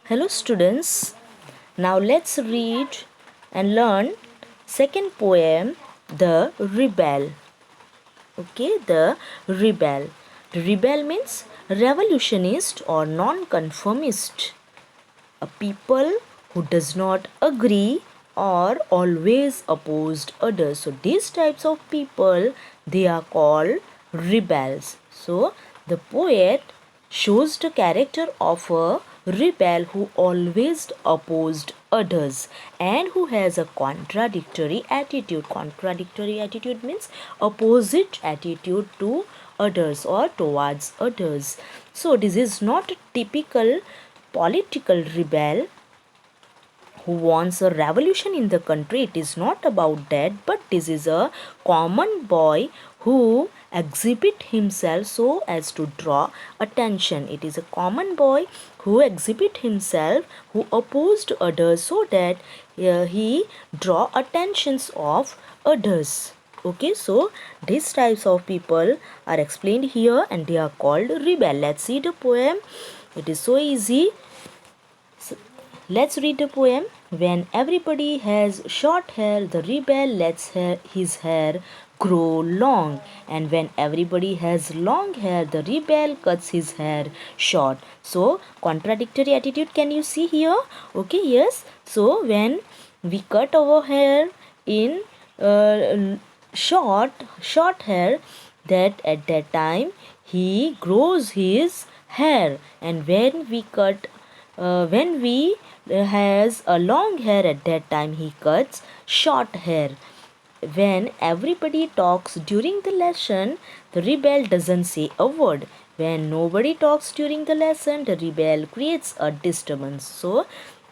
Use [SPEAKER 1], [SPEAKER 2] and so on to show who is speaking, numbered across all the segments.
[SPEAKER 1] Hello students. Now let's read and learn second poem, The Rebel. Okay, The Rebel. The rebel means revolutionist or non-conformist. A people who does not agree or always opposed others. So these types of people, they are called rebels. So the poet shows the character of a rebel who always opposed others and who has a contradictory attitude. Contradictory attitude means opposite attitude to others or towards others. So this is not a typical political rebel who wants a revolution in the country. It is not about that, but this is a common boy who exhibit himself so as to draw attention. It is a common boy who exhibit himself, who opposed others so that he draw attentions of others. Okay, so these types of people are explained here and they are called rebel. Let's see the poem. It is so easy. Let's read the poem. When everybody has short hair, the rebel lets his hair grow long. And when everybody has long hair, the rebel cuts his hair short. So, contradictory attitude can you see here? Okay, yes. So, when we cut our hair in short hair, that at that time he grows his hair. And when we has a long hair, at that time he cuts short hair. When everybody talks during the lesson, the rebel doesn't say a word. When nobody talks during the lesson, the rebel creates a disturbance. So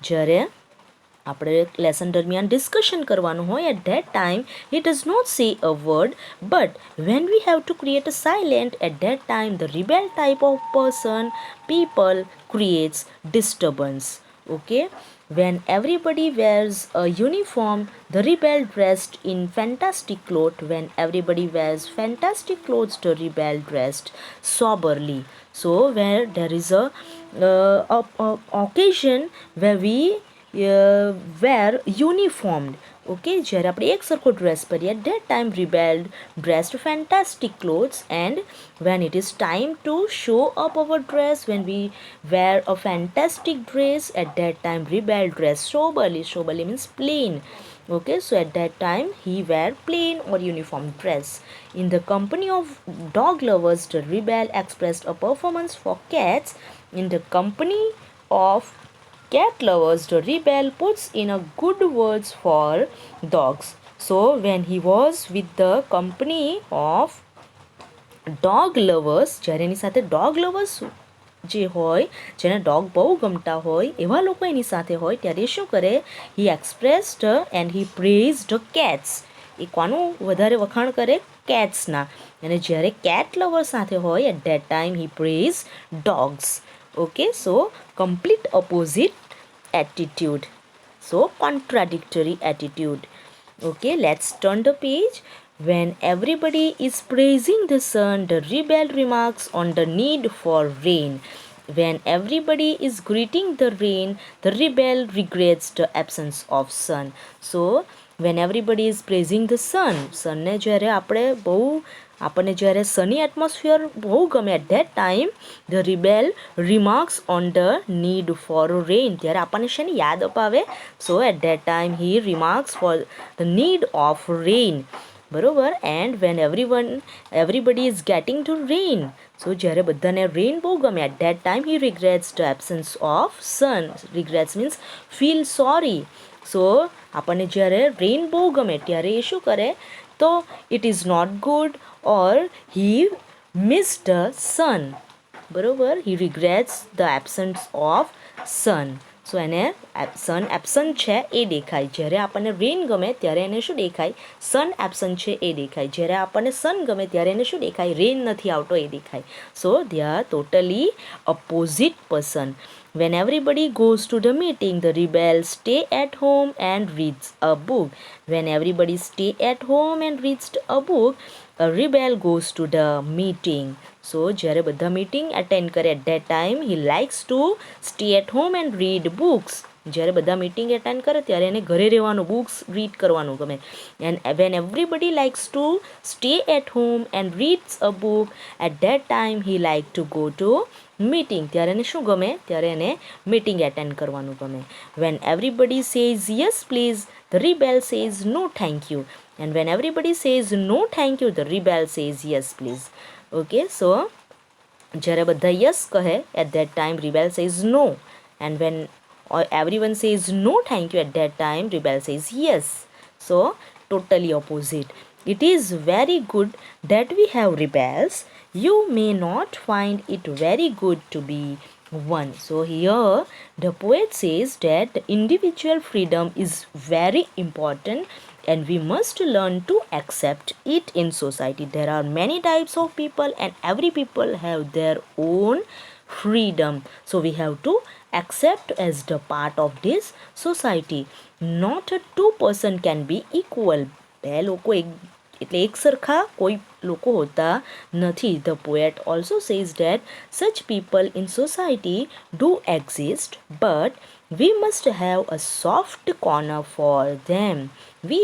[SPEAKER 1] જ્યારે આપણે lesson દરમિયાન discussion કરવાનું હોય at that time he does not say a word, but when we have to create a silent, at that time the rebel type of people creates disturbance. Okay, when everybody wears a uniform, the rebel dressed in fantastic clothes. When everybody wears fantastic clothes, the rebel dressed soberly. So where there is a occasion where we wear uniformed. Okay, જ્યારે આપણે એક સરખો dress પહેરીએ, at that time rebel dressed fantastic clothes, and when it is time to show up our dress, when we wear a fantastic dress, at that time rebel dress soberly. Soberly means plain. Okay, so at that time he wear plain or uniform dress. In the company of dog lovers, the rebel expressed a performance for cats. In the company of cat lovers, the rebel puts in a good words for dogs. So when he was with the company of dog lovers, જ્યારે એની સાથે dog lovers જે હોય, જેને dog બહુ ગમતા હોય એવા લોકો એની સાથે હોય, ત્યારે શું કરે? he expressed and he praised cats. એ કોનું વધારે વખાણ કરે? કેટ્સના. અને જ્યારે cat lover સાથે હોય, at that time he praised dogs. Okay, so complete opposite attitude. So contradictory attitude. Okay, let's turn the page. When everybody is praising the sun, the rebel remarks on the need for rain. When everybody is greeting the rain, the rebel regrets the absence of sun. So when everybody is praising the sun, sunને જ્યારે આપણને જ્યારે Sunny atmosphere બહુ ગમે, at that time the rebel remarks on the need for rain. ત્યારે આપણને શેની યાદ અપાવે? So at that time he remarks for the need of rain. બરોબર. And when everybody is getting to rain, so જ્યારે બધાને rain બહુ ગમે, at that time he regrets the absence of sun. Regrets means feel sorry. So આપણને જ્યારે rain બહુ ગમે ત્યારે એ શું કરે? તો it is not good, or he missed the sun. બરોબર. he regrets the absence of sun. સો એને સન એબસન્ટ છે એ દેખાય. જ્યારે આપણને રેન ગમે ત્યારે એને શું દેખાય? સન એબસન્ટ છે એ દેખાય. જ્યારે આપણને સન ગમે ત્યારે એને શું દેખાય? રેન નથી આવતો એ દેખાય. So they are totally opposite person. When everybody goes to the meeting, the rebel stay at home and reads a book. When everybody stay at home and reads a book, A rebel goes to the meeting. So જ્યારે બધા meeting attend કરે at that time he likes to stay at home and read books. જ્યારે બધા meeting attend કરે ત્યારે એને ઘરે રહેવાનું, બુક્સ રીડ કરવાનું ગમે. And when everybody likes to stay at home and reads a book, at that time he like to go to meeting. ત્યારે એને શું ગમે? ત્યારે એને મીટિંગ એટેન્ડ કરવાનું ગમે. When everybody says yes please, the rebel says no thank you. And when everybody says no thank you, the rebel says yes please. Okay, so જ્યારે બધા yes કહે, at that time rebel says no. And when everyone says no thank you, at that time rebel says yes. So totally opposite. It is very good that we have rebels. You may not find it very good to be one. So here the poet says that individual freedom is very important and we must learn to accept it in society. There are many types of people and every people have their own freedom. So we have to accept as the part of this society. Not a two person can be equal. બે લોકો એટલે એક સરખા કોઈ લોકો હોતા નથી. The poet also says that such people in society do exist, but we must have a soft corner for them. We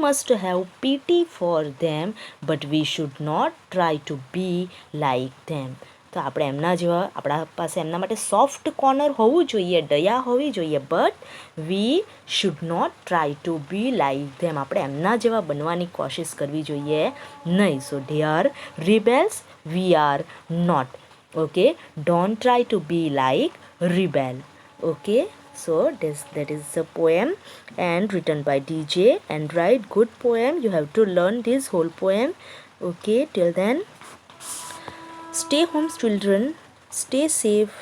[SPEAKER 1] must have pity for them, but we should not try to be like them. તો આપણે એમના જેવા, આપણા પાસે એમના માટે soft corner હોવું જોઈએ, દયા હોવી જોઈએ, but we should not try to be like them. આપણે એમના જેવા બનવાની કોશિશ કરવી જોઈએ નહીં. સો they are rebels, we are not. Okay, don't try to be like rebel. Okay, so that is the poem and written by DJ. And write good poem, you have to learn this whole poem. Okay, till then, stay home children, stay safe.